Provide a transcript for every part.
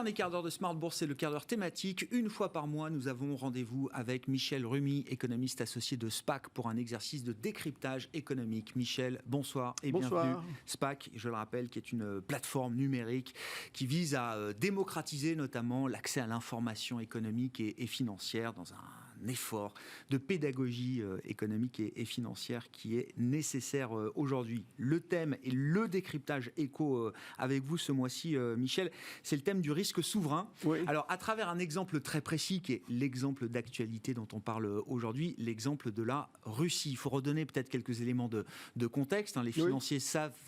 dernier quart d'heure de Smart Bourse, c'est le quart d'heure thématique. Une fois par mois, nous avons rendez-vous avec Michel Rumi, économiste associé de SPAC, pour un exercice de décryptage économique. Michel, bonsoir et bienvenue. SPAC, je le rappelle, qui est une plateforme numérique qui vise à démocratiser notamment l'accès à l'information économique et financière dans un effort de pédagogie économique et financière qui est nécessaire aujourd'hui. Le thème et le décryptage éco avec vous ce mois-ci, Michel, c'est le thème du risque souverain. Oui. Alors, à travers un exemple très précis qui est l'exemple d'actualité dont on parle aujourd'hui, l'exemple de la Russie. Il faut redonner peut-être quelques éléments de contexte. Les financiers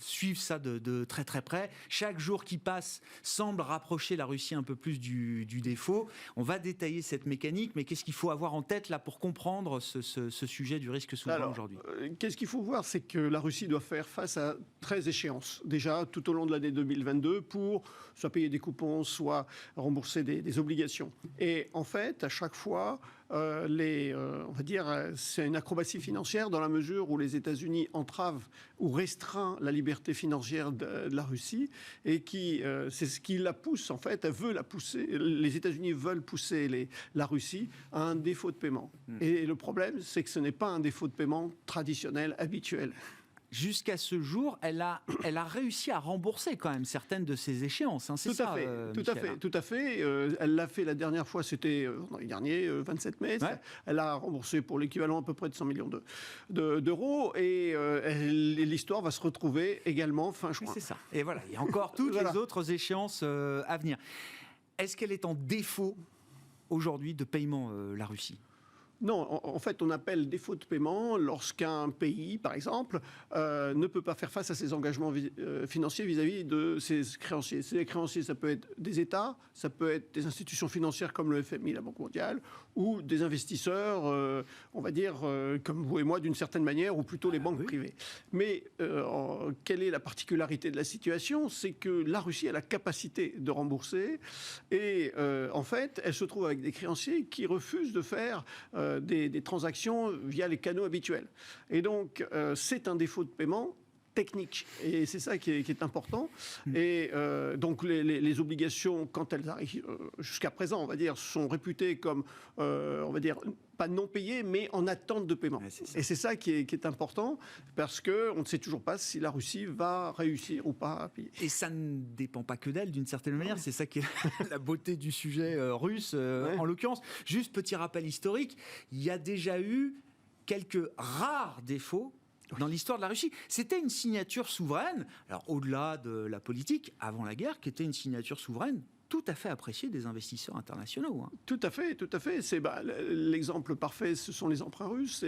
suivent ça de très très près. Chaque jour qui passe semble rapprocher la Russie un peu plus du défaut. On va détailler cette mécanique, mais qu'est-ce qu'il faut avoir en tête là pour comprendre ce sujet du risque souverain aujourd'hui ? Qu'est-ce qu'il faut voir, c'est que la Russie doit faire face à 13 échéances, déjà tout au long de l'année 2022, pour soit payer des coupons, soit rembourser des obligations. Et en fait, à chaque fois, on va dire, c'est une acrobatie financière dans la mesure où les États-Unis entravent ou restreint la liberté financière de la Russie et c'est ce qui la pousse, en fait, elle veut la pousser, les États-Unis veulent pousser la Russie à un défaut de paiement. Et le problème, c'est que ce n'est pas un défaut de paiement traditionnel, habituel. Jusqu'à ce jour, elle a réussi à rembourser quand même certaines de ses échéances. C'est tout ça, tout à fait. Elle l'a fait la dernière fois, c'était l'année dernière, 27 mai. Ouais. Elle a remboursé pour l'équivalent à peu près de 100 millions d'euros. Et l'histoire va se retrouver également fin juin. Oui, c'est ça. Et voilà, il y a encore toutes les autres échéances à venir. Est-ce qu'elle est en défaut aujourd'hui de paiement, la Russie ? Non, en fait, on appelle défaut de paiement lorsqu'un pays, par exemple, ne peut pas faire face à ses engagements financiers vis-à-vis de ses créanciers. Ces créanciers, ça peut être des États, ça peut être des institutions financières comme le FMI, la Banque mondiale, ou des investisseurs, on va dire, comme vous et moi, d'une certaine manière, ou plutôt les banques privées. Mais quelle est la particularité de la situation ? C'est que la Russie a la capacité de rembourser, et en fait, elle se trouve avec des créanciers qui refusent de faire des transactions via les canaux habituels. Et donc, c'est un défaut de paiement technique. Et c'est ça qui est important. Et donc, les obligations, quand elles arrivent, jusqu'à présent, on va dire, sont réputées comme, on va dire, pas non payées, mais en attente de paiement. Ouais, et c'est ça qui est important, parce qu'on ne sait toujours pas si la Russie va réussir ou pas à payer. Et ça ne dépend pas que d'elle, d'une certaine manière. C'est ça qui est la beauté du sujet russe, en l'occurrence. Juste petit rappel historique, il y a déjà eu quelques rares défauts dans l'histoire de la Russie. C'était une signature souveraine, alors au-delà de la politique, avant la guerre, qui était une signature souveraine tout à fait appréciée des investisseurs internationaux. Tout à fait. L'exemple parfait, ce sont les emprunts russes,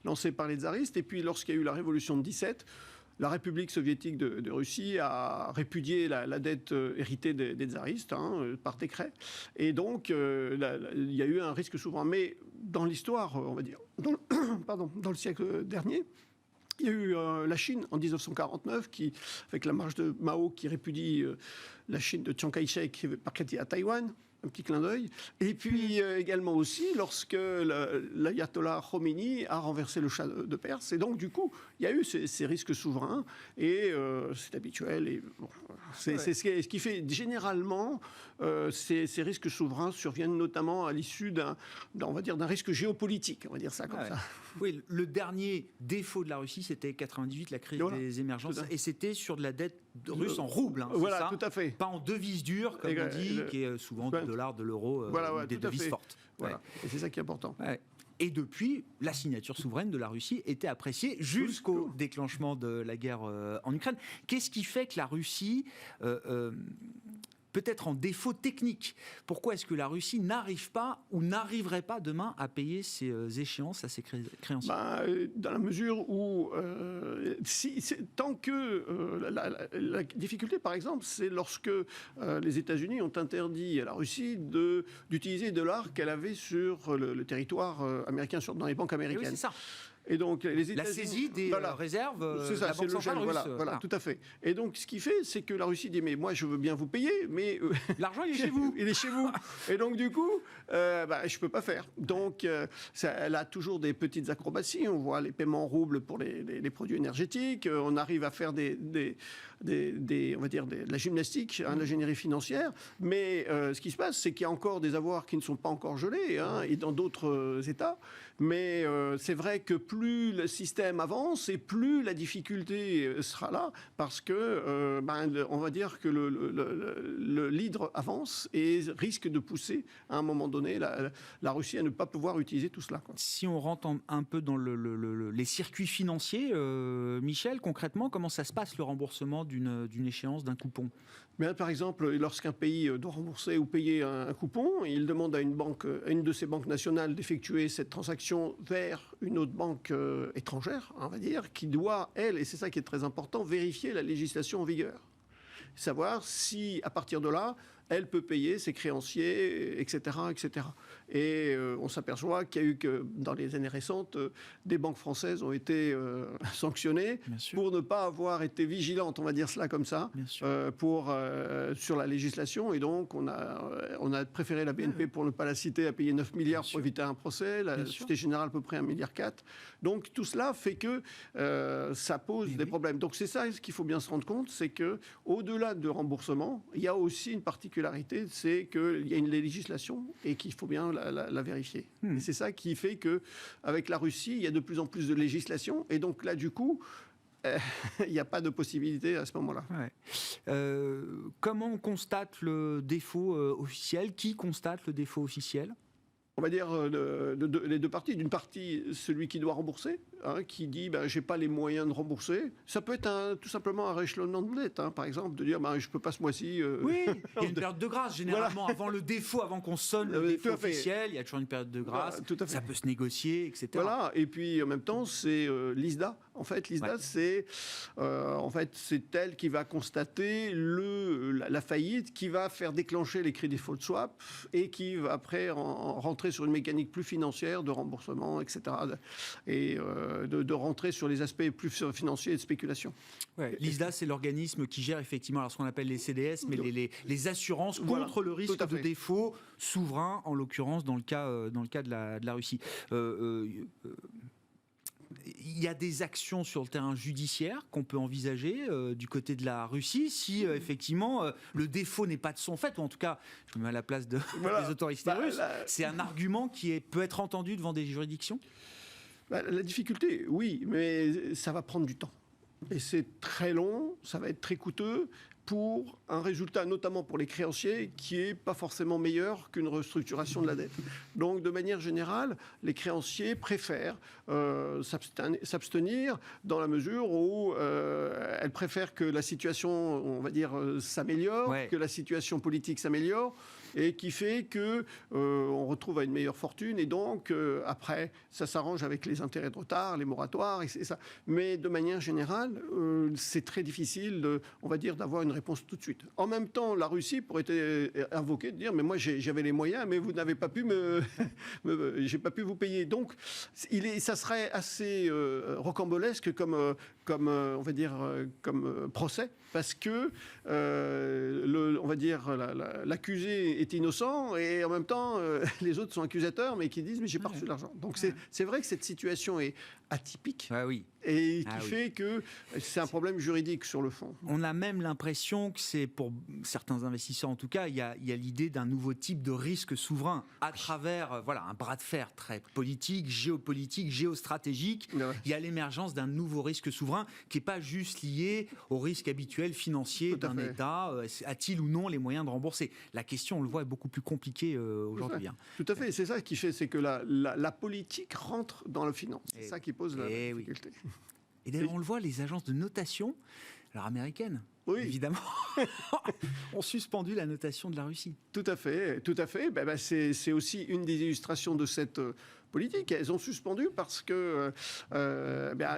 lancés par les tsaristes. Et puis, lorsqu'il y a eu la révolution de 17, la République soviétique de Russie a répudié la dette héritée des tsaristes par décret. Et donc, il y a eu un risque souverain. Mais dans l'histoire, on va dire, dans le siècle dernier, il y a eu la Chine en 1949, avec la marche de Mao qui répudie la Chine de Chiang Kai-shek par crédit à Taïwan, un petit clin d'œil. Et puis également aussi lorsque l'ayatollah Khomeini a renversé le Shah de Perse. Et donc du coup, il y a eu ces risques souverains et c'est habituel. Et bon, c'est ce qui fait généralement ces risques souverains surviennent notamment à l'issue d'un risque géopolitique. On va dire ça comme ça. Oui, le dernier défaut de la Russie, c'était 98, la crise des émergences, et c'était sur de la dette russe en rouble. Voilà, ça, tout à fait. Pas en devise dure, comme on dit, qui est souvent du dollar, de l'euro, des devises fortes. Voilà. Et c'est ça qui est important. Ouais. Et depuis, la signature souveraine de la Russie était appréciée jusqu'au déclenchement de la guerre en Ukraine. Qu'est-ce qui fait que la Russie peut-être en défaut technique? Pourquoi est-ce que la Russie n'arrive pas ou n'arriverait pas demain à payer ses échéances à ses créanciers? Dans la mesure où, tant que la difficulté, par exemple, c'est lorsque les États-Unis ont interdit à la Russie d'utiliser les dollars qu'elle avait sur le territoire américain, dans les banques américaines. Oui, c'est ça. Et donc, les la saisie des réserves c'est ça, de la Banque centrale russe. Voilà, tout à fait. Et donc, ce qui fait, c'est que la Russie dit, mais moi, je veux bien vous payer, mais... l'argent, il est chez vous. Il est chez vous. Et donc, du coup, je ne peux pas faire. Donc, elle a toujours des petites acrobaties. On voit les paiements en roubles pour les produits énergétiques. On arrive à faire on va dire de la gymnastique, de l'ingénierie financière. Mais ce qui se passe, c'est qu'il y a encore des avoirs qui ne sont pas encore gelés, et dans d'autres États. Mais c'est vrai que plus le système avance et plus la difficulté sera là, parce que on va dire que le leader avance et risque de pousser à un moment donné la Russie à ne pas pouvoir utiliser tout cela. Si on rentre un peu dans les circuits financiers, Michel, concrètement, comment ça se passe le remboursement d'une échéance, d'un coupon ? Mais par exemple, lorsqu'un pays doit rembourser ou payer un coupon, il demande à une de ses banques nationales d'effectuer cette transaction vers une autre banque étrangère, on va dire, qui doit, elle, et c'est ça qui est très important, vérifier la législation en vigueur. Savoir si, à partir de là, elle peut payer ses créanciers, etc., etc. Et on s'aperçoit qu'il y a eu que, dans les années récentes, des banques françaises ont été sanctionnées pour ne pas avoir été vigilantes, on va dire cela comme ça, sur la législation. Et donc, on a préféré la BNP, pour ne pas la citer, à payer 9 milliards pour éviter un procès. La Société Générale, à peu près 1,4 milliard. Donc, tout cela fait que ça pose des problèmes. Donc, c'est ça ce qu'il faut bien se rendre compte, c'est qu'au-delà de remboursement, il y a aussi une particularité, c'est qu'il y a une législation et qu'il faut bien la vérifier. Et c'est ça qui fait qu'avec la Russie, il y a de plus en plus de législation. Et donc là, du coup, il n'y a pas de possibilité à ce moment-là. Comment on constate le défaut officiel ? Qui constate le défaut officiel ? On va dire les deux parties. D'une partie, celui qui doit rembourser, qui dit j'ai pas les moyens de rembourser. Ça peut être tout simplement un rééchelonnement de dette, par exemple, de dire je peux pas ce mois-ci. Oui, il y a une période de grâce généralement avant le défaut, avant qu'on sonne le défaut officiel. Il y a toujours une période de grâce. Ça peut se négocier, etc. Voilà. Et puis en même temps, c'est l'ISDA. En fait, l'ISDA, c'est elle qui va constater la faillite, qui va faire déclencher les crédits default swap et qui va après rentrer sur une mécanique plus financière de remboursement, etc. Et de rentrer sur les aspects plus financiers et de spéculation. L'ISDA, c'est l'organisme qui gère effectivement ce qu'on appelle les CDS, mais les assurances contre le risque de défaut souverain, en l'occurrence dans le cas de la Russie. Il y a des actions sur le terrain judiciaire qu'on peut envisager du côté de la Russie si effectivement le défaut n'est pas de son fait, ou en tout cas, je me mets à la place des autorités russes, c'est un argument qui peut être entendu devant des juridictions ? La difficulté, oui, mais ça va prendre du temps. Et c'est très long, ça va être très coûteux pour un résultat, notamment pour les créanciers, qui n'est pas forcément meilleur qu'une restructuration de la dette. Donc, de manière générale, les créanciers préfèrent s'abstenir dans la mesure où elles préfèrent que la situation, on va dire, s'améliore, que la situation politique s'améliore, et qui fait qu'on retrouve à une meilleure fortune. Et donc, après, ça s'arrange avec les intérêts de retard, les moratoires, et ça. Mais de manière générale, c'est très difficile, on va dire, d'avoir une réponse tout de suite. En même temps, la Russie pourrait invoquer, de dire, mais moi, j'avais les moyens, mais vous n'avez pas pu j'ai pas pu vous payer. Donc, ça serait assez rocambolesque comme on va dire, comme procès, parce que, on va dire, l'accusé est innocent et en même temps, les autres sont accusateurs, mais qui disent, mais j'ai pas reçu l'argent. Donc, c'est vrai que cette situation est atypique et qui fait que c'est un problème juridique sur le fond. On a même l'impression que c'est, pour certains investisseurs en tout cas, il y a l'idée d'un nouveau type de risque souverain à travers un bras de fer très politique, géopolitique, géostratégique. Il y a l'émergence d'un nouveau risque souverain qui n'est pas juste lié au risque habituel financier d'un État. A-t-il ou non les moyens de rembourser ? La question, on le voit, est beaucoup plus compliquée aujourd'hui. Tout à fait. C'est ça qui fait, c'est que la politique rentre dans la finance. C'est ça qui pose la difficulté. Et d'ailleurs, on le voit, les agences de notation, alors américaines, évidemment, ont suspendu la notation de la Russie. Tout à fait, tout à fait. C'est aussi une des illustrations de cette politique. Elles ont suspendu parce que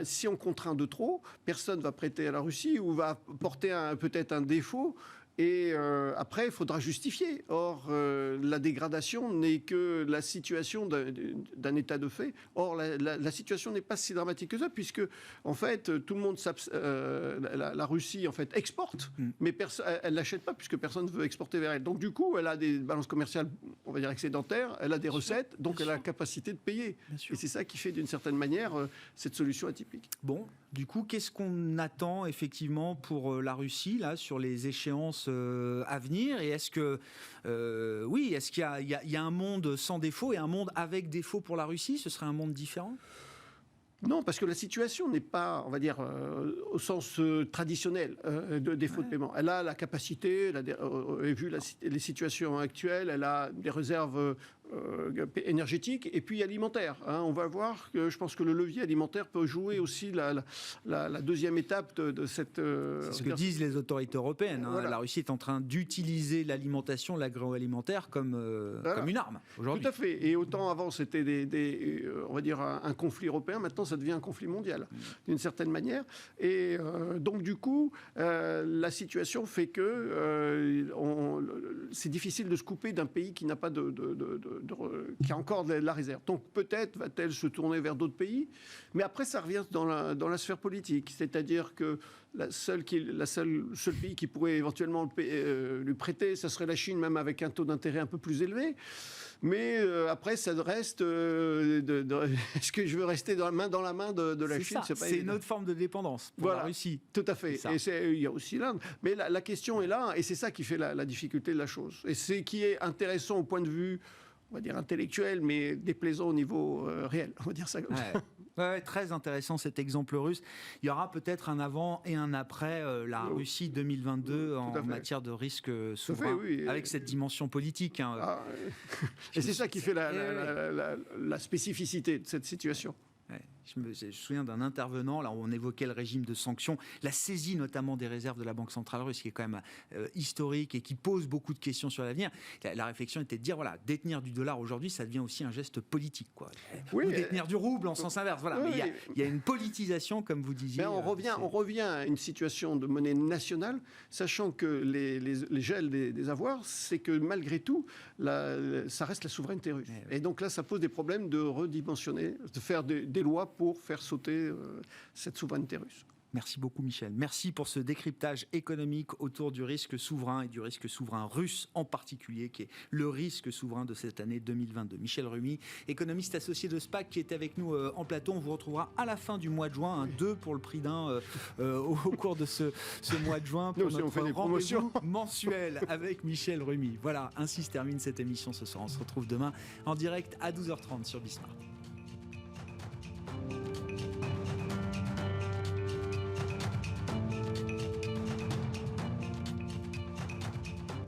si on contraint de trop, personne ne va prêter à la Russie ou va porter peut-être un défaut Et après, il faudra justifier. Or, la dégradation n'est que la situation d'un état de fait. Or, la situation n'est pas si dramatique que ça, puisque, en fait, tout le monde la Russie, en fait, exporte, mais elle n'achète pas, puisque personne ne veut exporter vers elle. Donc, du coup, elle a des balances commerciales, on va dire, excédentaires, elle a des recettes, donc elle a la capacité de payer. Et c'est ça qui fait, d'une certaine manière, cette solution atypique. Bon, du coup, qu'est-ce qu'on attend, effectivement, pour la Russie, là, sur les échéances à venir, et est-ce que est-ce qu'il y a un monde sans défaut et un monde avec défaut pour la Russie? Ce serait un monde différent? Non, parce que la situation n'est pas, on va dire, au sens traditionnel de défaut de paiement. Elle a la capacité, et vu les situations actuelles, elle a des réserves énergétiques et puis alimentaires. On va voir que je pense que le levier alimentaire peut jouer aussi la deuxième étape de cette... C'est ce que disent les autorités européennes. Voilà. La Russie est en train d'utiliser l'alimentation, l'agroalimentaire comme une arme aujourd'hui. Tout à fait. Et autant avant c'était on va dire un conflit européen, maintenant ça devient un conflit mondial d'une certaine manière. Et donc du coup, la situation fait que c'est difficile de se couper d'un pays qui n'a pas qui a encore de la réserve. Donc peut-être va-t-elle se tourner vers d'autres pays, mais après ça revient dans la sphère politique, c'est-à-dire que le seul pays qui pourrait éventuellement lui prêter, ça serait la Chine, même avec un taux d'intérêt un peu plus élevé. Mais après, ça reste... Est-ce que je veux rester main dans la main de la Chine? C'est une autre forme de dépendance pour la Russie. Tout à fait. Et il y a aussi l'Inde. Mais la question est là, et c'est ça qui fait la difficulté de la chose. Et c'est qui est intéressant au point de vue, on va dire intellectuel, mais déplaisant au niveau réel. On va dire ça comme ça. Ouais, très intéressant cet exemple russe. Il y aura peut-être un avant et un après la Russie 2022 en matière de risque souverain, avec cette dimension politique. Et c'est ça qui fait la spécificité de cette situation. Ouais. Je me souviens d'un intervenant, là où on évoquait le régime de sanctions, la saisie notamment des réserves de la Banque centrale russe, qui est quand même historique et qui pose beaucoup de questions sur l'avenir. La réflexion était de dire, voilà, détenir du dollar aujourd'hui, ça devient aussi un geste politique, quoi. Ou détenir du rouble en sens inverse. Voilà. Mais il y a une politisation, comme vous disiez. Mais on revient à une situation de monnaie nationale, sachant que les gels des avoirs, c'est que malgré tout, ça reste la souveraineté russe. Et donc là, ça pose des problèmes de redimensionner, de faire des lois pour faire sauter cette souveraineté russe. Merci beaucoup Michel. Merci pour ce décryptage économique autour du risque souverain et du risque souverain russe en particulier, qui est le risque souverain de cette année 2022. Michel Rumi, économiste associé de SPAC, qui est avec nous en plateau. On vous retrouvera à la fin du mois de juin, 2 pour le prix d'un au cours de ce mois de juin pour notre rendez-vous mensuel avec Michel Rumi. Voilà, ainsi se termine cette émission ce soir. On se retrouve demain en direct à 12h30 sur Bismart.